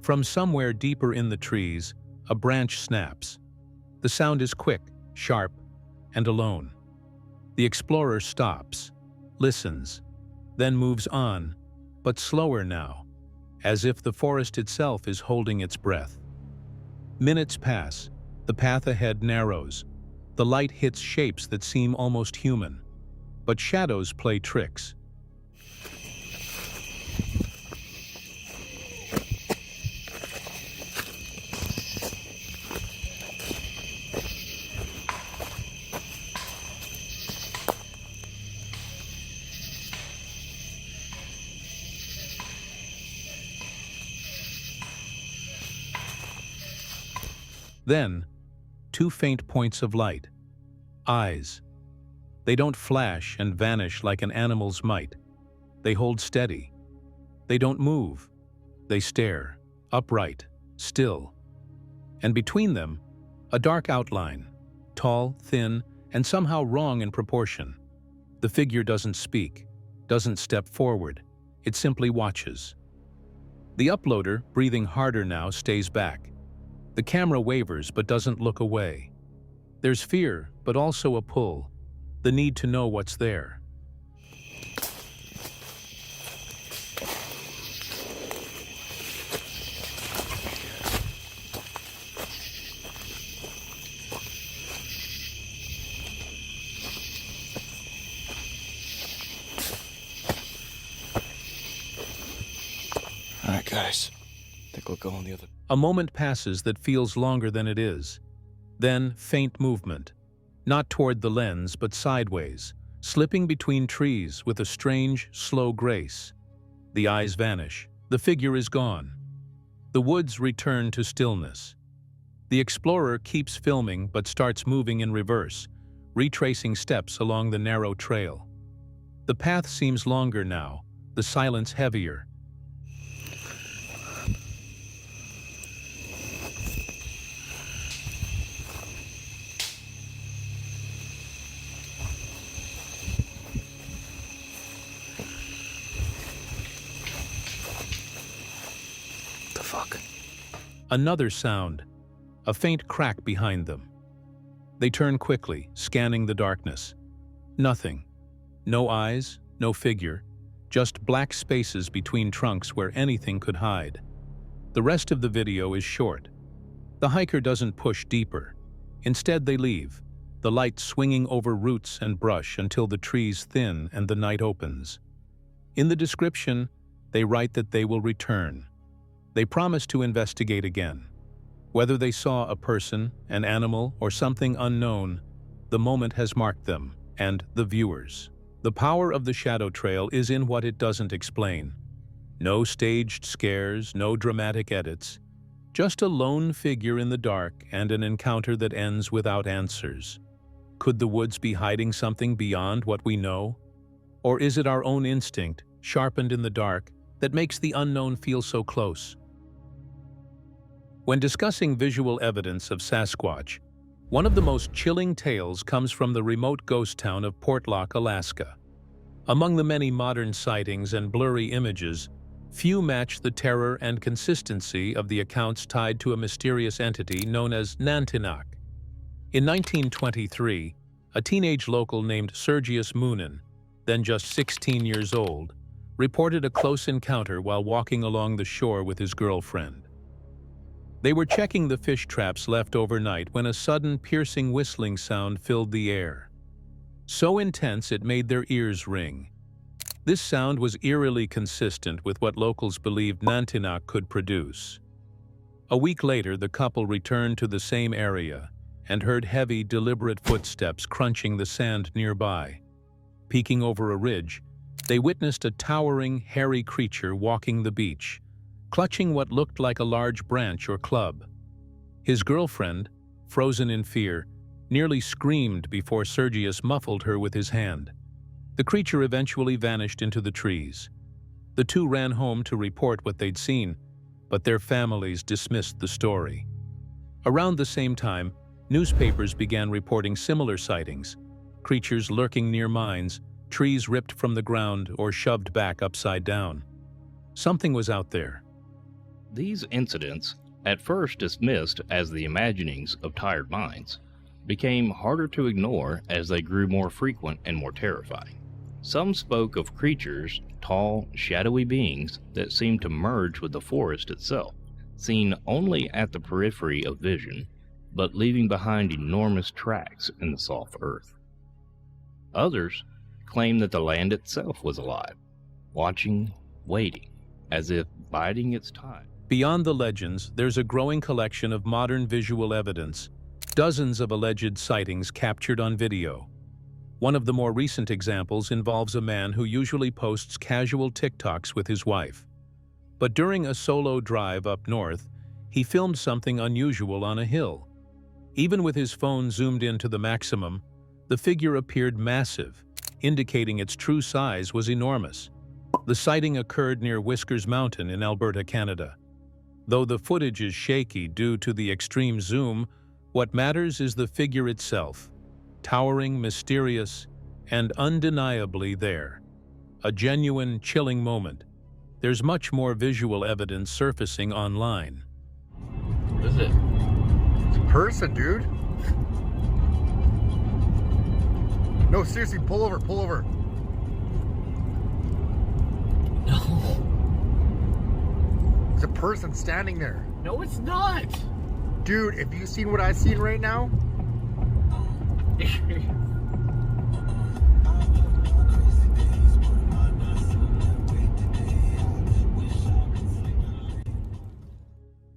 From somewhere deeper in the trees, a branch snaps. The sound is quick, sharp, and alone. The explorer stops, listens, then moves on, but slower now, as if the forest itself is holding its breath. Minutes pass, the path ahead narrows. The light hits shapes that seem almost human, but shadows play tricks. Then, two faint points of light. Eyes. They don't flash and vanish like an animal's might. They hold steady. They don't move. They stare, upright, still. And between them, a dark outline, tall, thin, and somehow wrong in proportion. The figure doesn't speak, doesn't step forward. It simply watches. The uploader, breathing harder now, stays back. The camera wavers but doesn't look away. There's fear, but also a pull, the need to know what's there. All right, guys. I think we'll go on the other. A moment passes that feels longer than it is. Then, faint movement. Not toward the lens, but sideways, slipping between trees with a strange, slow grace. The eyes vanish. The figure is gone. The woods return to stillness. The explorer keeps filming but starts moving in reverse, retracing steps along the narrow trail. The path seems longer now, the silence heavier. Another sound, a faint crack behind them. They turn quickly, scanning the darkness. Nothing. No eyes, no figure, just black spaces between trunks where anything could hide. The rest of the video is short. The hiker doesn't push deeper. Instead, they leave, the light swinging over roots and brush until the trees thin and the night opens. In the description, they write that they will return. They promise to investigate again. Whether they saw a person, an animal, or something unknown, the moment has marked them, and the viewers. The power of the shadow trail is in what it doesn't explain. No staged scares, no dramatic edits. Just a lone figure in the dark and an encounter that ends without answers. Could the woods be hiding something beyond what we know? Or is it our own instinct, sharpened in the dark, that makes the unknown feel so close? When discussing visual evidence of Sasquatch, one of the most chilling tales comes from the remote ghost town of Portlock, Alaska. Among the many modern sightings and blurry images, few match the terror and consistency of the accounts tied to a mysterious entity known as Nantinak. In 1923, a teenage local named Sergius Moonen, then just 16 years old, reported a close encounter while walking along the shore with his girlfriend. They were checking the fish traps left overnight when a sudden piercing whistling sound filled the air. So intense it made their ears ring. This sound was eerily consistent with what locals believed Nantinak could produce. A week later, the couple returned to the same area and heard heavy, deliberate footsteps crunching the sand nearby. Peeking over a ridge, they witnessed a towering, hairy creature walking the beach, clutching what looked like a large branch or club. His girlfriend, frozen in fear, nearly screamed before Sergius muffled her with his hand. The creature eventually vanished into the trees. The two ran home to report what they'd seen, but their families dismissed the story. Around the same time, newspapers began reporting similar sightings, creatures lurking near mines, trees ripped from the ground or shoved back upside down. Something was out there. These incidents, at first dismissed as the imaginings of tired minds, became harder to ignore as they grew more frequent and more terrifying. Some spoke of creatures, tall, shadowy beings that seemed to merge with the forest itself, seen only at the periphery of vision, but leaving behind enormous tracks in the soft earth. Others claimed that the land itself was alive, watching, waiting, as if biding its time. Beyond the legends, there's a growing collection of modern visual evidence, dozens of alleged sightings captured on video. One of the more recent examples involves a man who usually posts casual TikToks with his wife. But during a solo drive up north, he filmed something unusual on a hill. Even with his phone zoomed in to the maximum, the figure appeared massive, indicating its true size was enormous. The sighting occurred near Whiskers Mountain in Alberta, Canada. Though the footage is shaky due to the extreme zoom, what matters is the figure itself, towering, mysterious, and undeniably there. A genuine, chilling moment. There's much more visual evidence surfacing online. What is it? It's a person, dude. No, seriously, pull over, pull over. No. There's a person standing there. No, it's not. Dude, if you've seen what I've seen right now,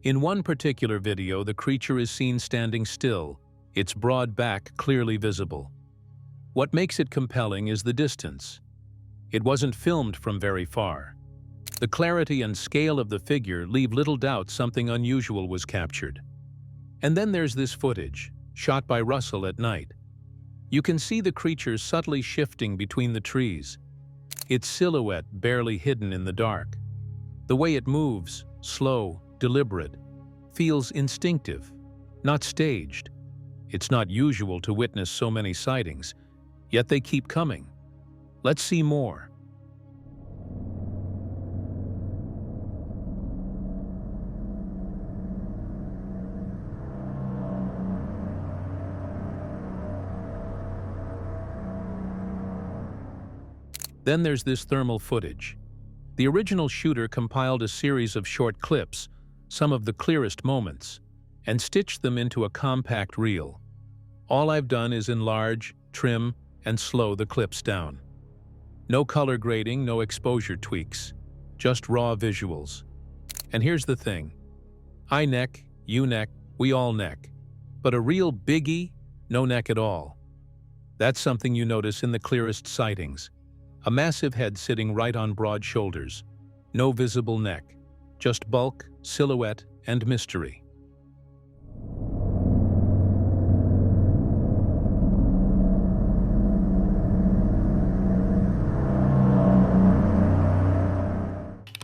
in one particular video, the creature is seen standing still, its broad back clearly visible. What makes it compelling is the distance. It wasn't filmed from very far. The clarity and scale of the figure leave little doubt something unusual was captured. And then there's this footage, shot by Russell at night. You can see the creature subtly shifting between the trees, its silhouette barely hidden in the dark. The way it moves, slow, deliberate, feels instinctive, not staged. It's not usual to witness so many sightings, yet they keep coming. Let's see more. Then there's this thermal footage. The original shooter compiled a series of short clips, some of the clearest moments, and stitched them into a compact reel. All I've done is enlarge, trim, and slow the clips down. No color grading, no exposure tweaks, just raw visuals. And here's the thing. I neck, you neck, we all neck. But a real biggie, no neck at all. That's something you notice in the clearest sightings. A massive head sitting right on broad shoulders. No visible neck. Just bulk, silhouette, and mystery.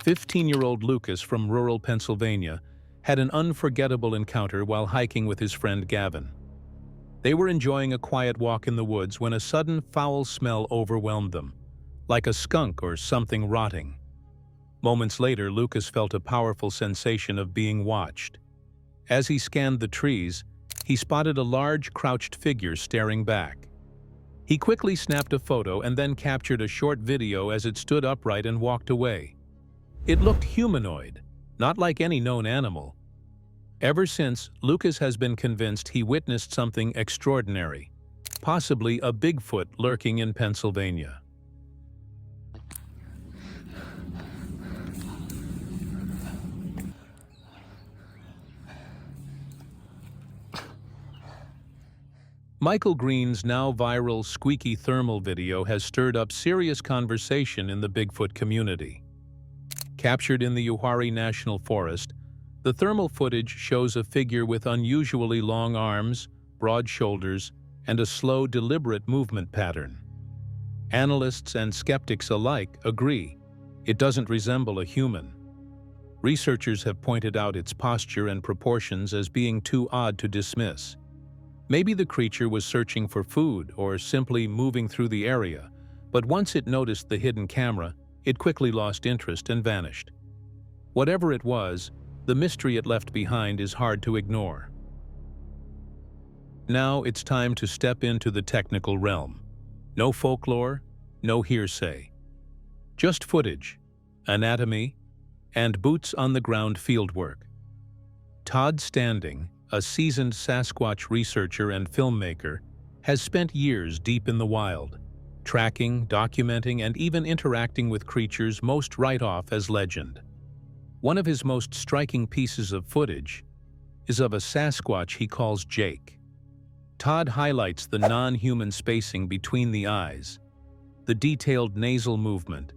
"15-year-old Lucas from rural Pennsylvania had an unforgettable encounter while hiking with his friend Gavin. They were enjoying a quiet walk in the woods when a sudden foul smell overwhelmed them, like a skunk or something rotting. Moments later, Lucas felt a powerful sensation of being watched. As he scanned the trees, he spotted a large, crouched figure staring back. He quickly snapped a photo and then captured a short video as it stood upright and walked away. It looked humanoid, not like any known animal. Ever since, Lucas has been convinced he witnessed something extraordinary, possibly a Bigfoot lurking in Pennsylvania. Michael Green's now viral squeaky thermal video has stirred up serious conversation in the Bigfoot community. Captured in the Uwharrie National Forest, the thermal footage shows a figure with unusually long arms, broad shoulders, and a slow, deliberate movement pattern. Analysts and skeptics alike agree it doesn't resemble a human. Researchers have pointed out its posture and proportions as being too odd to dismiss. Maybe the creature was searching for food or simply moving through the area, but once it noticed the hidden camera, it quickly lost interest and vanished. Whatever it was, the mystery it left behind is hard to ignore. Now it's time to step into the technical realm. No folklore, no hearsay. Just footage, anatomy, and boots-on-the-ground fieldwork. Todd Standing, a seasoned Sasquatch researcher and filmmaker, has spent years deep in the wild, tracking, documenting, and even interacting with creatures most write off as legend. One of his most striking pieces of footage is of a Sasquatch he calls Jake. Todd highlights the non-human spacing between the eyes, the detailed nasal movement,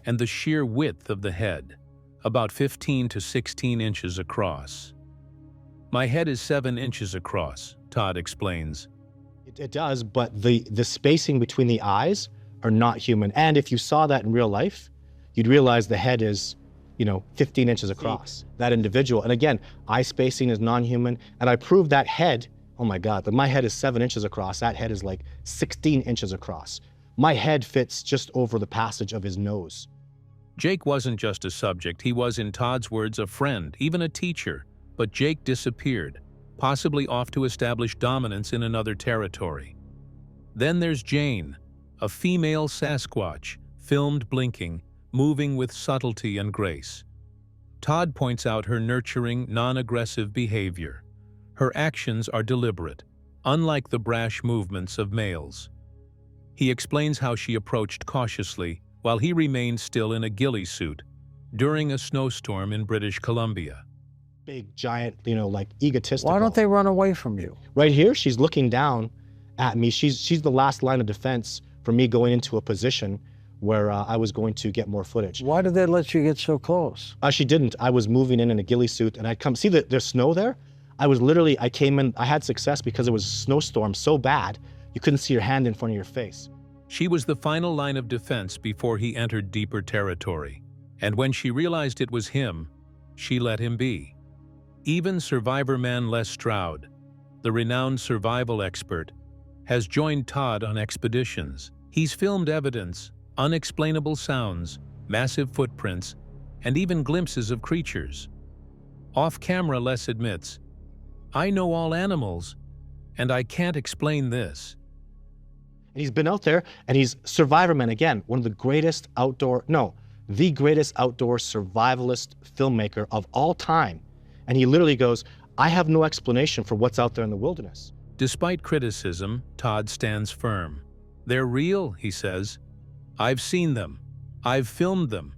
and the sheer width of the head, about 15 to 16 inches across. "My head is 7 inches across," Todd explains. It does, but the spacing between the eyes are not human. And if you saw that in real life, you'd realize the head is, 15 inches across, that individual. And again, eye spacing is non-human. And I proved that head, oh my God, but my head is 7 inches across. That head is like 16 inches across. My head fits just over the passage of his nose. Jake wasn't just a subject, he was, in Todd's words, a friend, even a teacher. But Jake disappeared, possibly off to establish dominance in another territory. Then there's Jane, a female Sasquatch, filmed blinking, moving with subtlety and grace. Todd points out her nurturing, non-aggressive behavior. Her actions are deliberate, unlike the brash movements of males. He explains how she approached cautiously while he remained still in a ghillie suit during a snowstorm in British Columbia. Big, giant, like egotistical. Why don't they run away from you? Right here, she's looking down at me. She's the last line of defense for me going into a position where I was going to get more footage. Why did they let you get so close? She didn't. I was moving in a ghillie suit, and I'd come, see there's snow there? I came in, I had success because it was a snowstorm so bad, you couldn't see your hand in front of your face. She was the final line of defense before he entered deeper territory. And when she realized it was him, she let him be. Even survivor man Les Stroud, the renowned survival expert, has joined Todd on expeditions. He's filmed evidence, unexplainable sounds, massive footprints, and even glimpses of creatures. Off camera, Les admits, "I know all animals, and I can't explain this." And he's been out there, and he's survivor man again, the greatest outdoor survivalist filmmaker of all time. And he literally goes, "I have no explanation for what's out there in the wilderness." Despite criticism, Todd stands firm. "They're real," he says. "I've seen them. I've filmed them.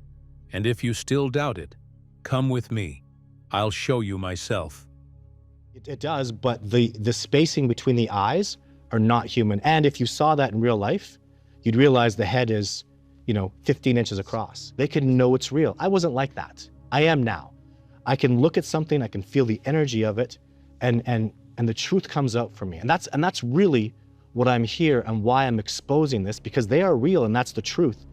And if you still doubt it, come with me. I'll show you myself." It does, but the spacing between the eyes are not human. And if you saw that in real life, you'd realize the head is, 15 inches across. They could know it's real. I wasn't like that. I am now. I can look at something, I can feel the energy of it, and the truth comes out for me. And that's really what I'm here and why I'm exposing this, because they are real and that's the truth.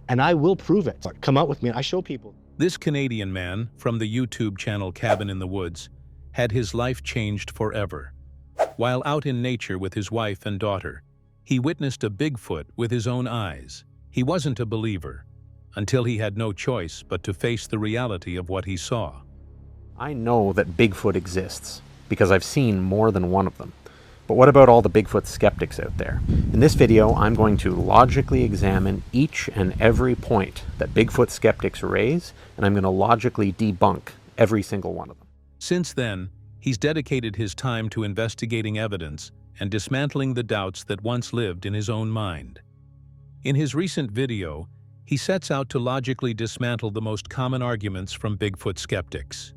And I will prove it. Come out with me and I show people. This Canadian man from the YouTube channel Cabin in the Woods had his life changed forever. While out in nature with his wife and daughter, he witnessed a Bigfoot with his own eyes. He wasn't a believer until he had no choice but to face the reality of what he saw. I know that Bigfoot exists because I've seen more than one of them. But what about all the Bigfoot skeptics out there? In this video, I'm going to logically examine each and every point that Bigfoot skeptics raise, and I'm going to logically debunk every single one of them. Since then, he's dedicated his time to investigating evidence and dismantling the doubts that once lived in his own mind. In his recent video, he sets out to logically dismantle the most common arguments from Bigfoot skeptics.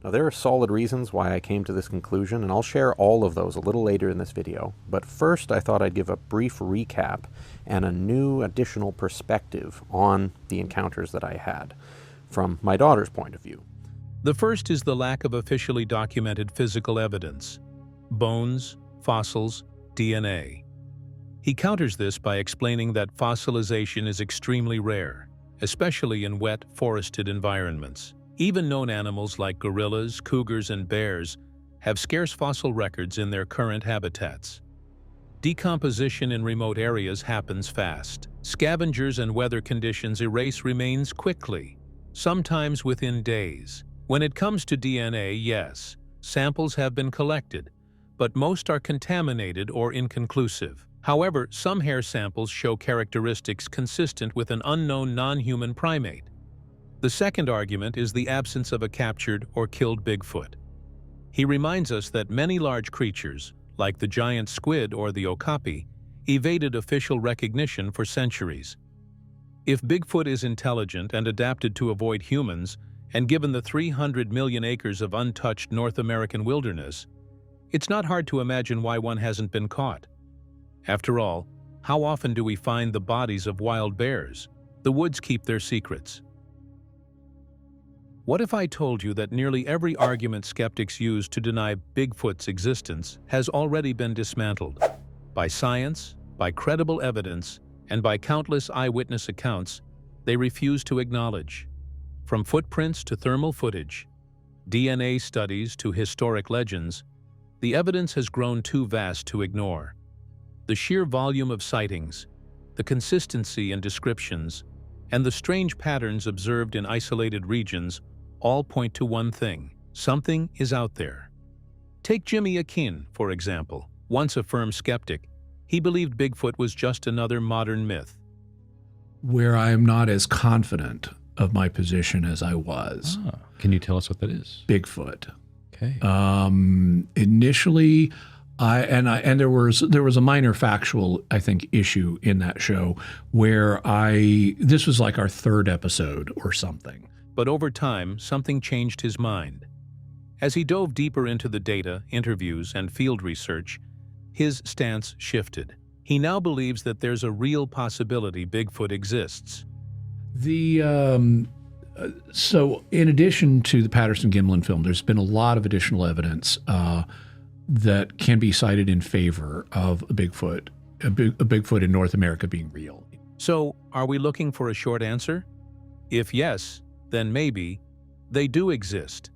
Now, there are solid reasons why I came to this conclusion, and I'll share all of those a little later in this video. But first, I thought I'd give a brief recap and a new additional perspective on the encounters that I had from my daughter's point of view. The first is the lack of officially documented physical evidence: bones, fossils, DNA. He counters this by explaining that fossilization is extremely rare, especially in wet, forested environments. Even known animals like gorillas, cougars, and bears have scarce fossil records in their current habitats. Decomposition in remote areas happens fast. Scavengers and weather conditions erase remains quickly, sometimes within days. When it comes to DNA, yes, samples have been collected, but most are contaminated or inconclusive. However, some hair samples show characteristics consistent with an unknown non-human primate. The second argument is the absence of a captured or killed Bigfoot. He reminds us that many large creatures, like the giant squid or the okapi, evaded official recognition for centuries. If Bigfoot is intelligent and adapted to avoid humans, and given the 300 million acres of untouched North American wilderness, it's not hard to imagine why one hasn't been caught. After all, how often do we find the bodies of wild bears? The woods keep their secrets. What if I told you that nearly every argument skeptics use to deny Bigfoot's existence has already been dismantled? By science, by credible evidence, and by countless eyewitness accounts they refuse to acknowledge. From footprints to thermal footage, DNA studies to historic legends, the evidence has grown too vast to ignore. The sheer volume of sightings, the consistency in descriptions, and the strange patterns observed in isolated regions all point to one thing: something is out there. Take Jimmy Akin, for example. Once a firm skeptic, he believed Bigfoot was just another modern myth. Where I am not as confident of my position as I was. Can you tell us what that is? Bigfoot. Okay. Initially, there was a minor factual, I think, issue in that show where this was like our third episode or something. But over time, something changed his mind. As he dove deeper into the data, interviews, and field research, his stance shifted. He now believes that there's a real possibility Bigfoot exists. So in addition to the Patterson-Gimlin film, there's been a lot of additional evidence that can be cited in favor of a Bigfoot in North America being real. So, are we looking for a short answer? If yes, then maybe they do exist.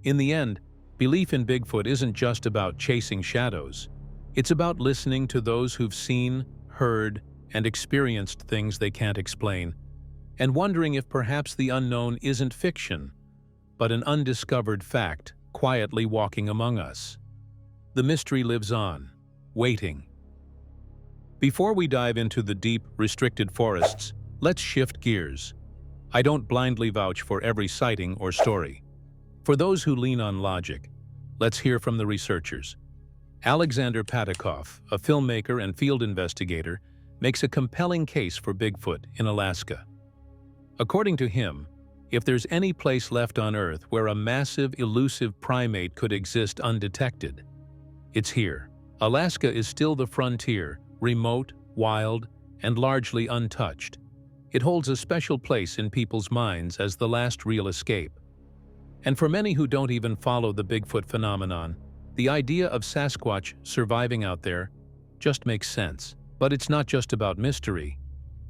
In the end, belief in Bigfoot isn't just about chasing shadows. It's about listening to those who've seen, heard, and experienced things they can't explain, and wondering if perhaps the unknown isn't fiction, but an undiscovered fact quietly walking among us. The mystery lives on, waiting. Before we dive into the deep, restricted forests, let's shift gears. I don't blindly vouch for every sighting or story. For those who lean on logic, let's hear from the researchers. Alexander Patikoff, a filmmaker and field investigator, makes a compelling case for Bigfoot in Alaska. According to him, if there's any place left on Earth where a massive, elusive primate could exist undetected, it's here. Alaska is still the frontier, remote, wild, and largely untouched. It holds a special place in people's minds as the last real escape. And for many who don't even follow the Bigfoot phenomenon, the idea of Sasquatch surviving out there just makes sense. But it's not just about mystery,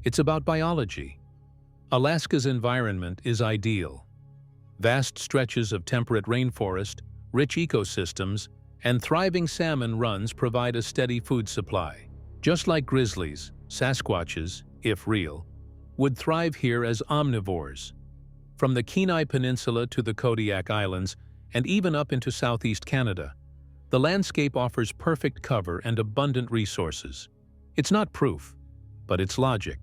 it's about biology. Alaska's environment is ideal. Vast stretches of temperate rainforest, rich ecosystems, and thriving salmon runs provide a steady food supply. Just like grizzlies, Sasquatches, if real, would thrive here as omnivores. From the Kenai Peninsula to the Kodiak Islands, and even up into southeast Canada, the landscape offers perfect cover and abundant resources. It's not proof, but it's logic.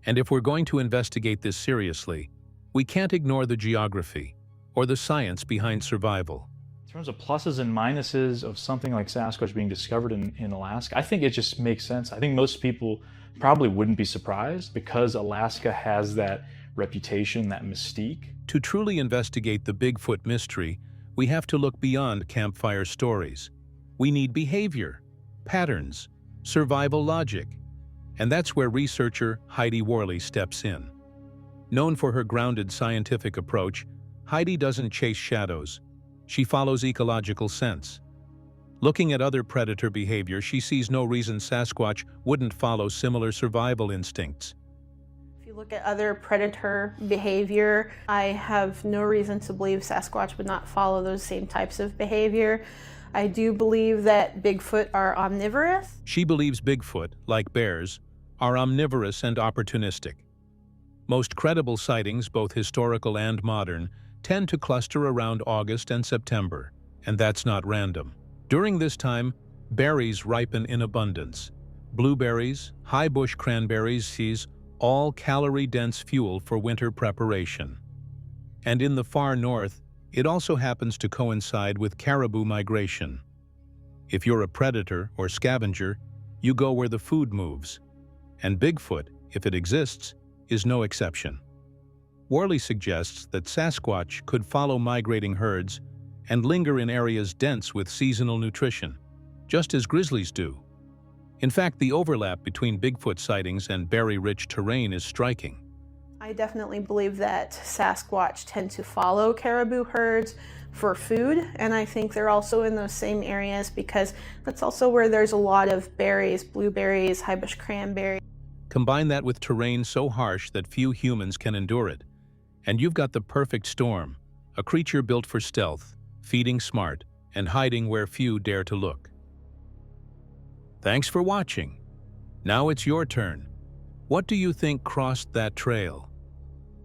And if we're going to investigate this seriously, we can't ignore the geography or the science behind survival. In terms of pluses and minuses of something like Sasquatch being discovered in Alaska, I think it just makes sense. I think most people probably wouldn't be surprised because Alaska has that reputation, that mystique. To truly investigate the Bigfoot mystery, we have to look beyond campfire stories. We need behavior, patterns, survival logic. And that's where researcher Heidi Worley steps in. Known for her grounded scientific approach, Heidi doesn't chase shadows. She follows ecological sense. Looking at other predator behavior, she sees no reason Sasquatch wouldn't follow similar survival instincts. If you look at other predator behavior, I have no reason to believe Sasquatch would not follow those same types of behavior. I do believe that Bigfoot are omnivorous. She believes Bigfoot, like bears, are omnivorous and opportunistic. Most credible sightings, both historical and modern, tend to cluster around August and September, and that's not random. During this time, berries ripen in abundance. blueberries, high bush cranberries sees all calorie-dense fuel for winter preparation. And in the far north, it also happens to coincide with caribou migration. If you're a predator or scavenger, you go where the food moves. And Bigfoot, if it exists, is no exception. Worley suggests that Sasquatch could follow migrating herds and linger in areas dense with seasonal nutrition, just as grizzlies do. In fact, the overlap between Bigfoot sightings and berry-rich terrain is striking. I definitely believe that Sasquatch tend to follow caribou herds for food, and I think they're also in those same areas because that's also where there's a lot of berries, blueberries, high bush cranberry. Combine that with terrain so harsh that few humans can endure it, and you've got the perfect storm, a creature built for stealth, feeding smart, and hiding where few dare to look. Thanks for watching. Now it's your turn. What do you think crossed that trail?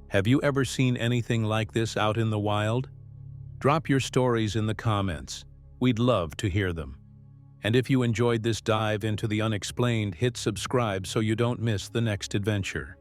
Have you ever seen anything like this out in the wild? Drop your stories in the comments. We'd love to hear them. And if you enjoyed this dive into the unexplained, hit subscribe so you don't miss the next adventure.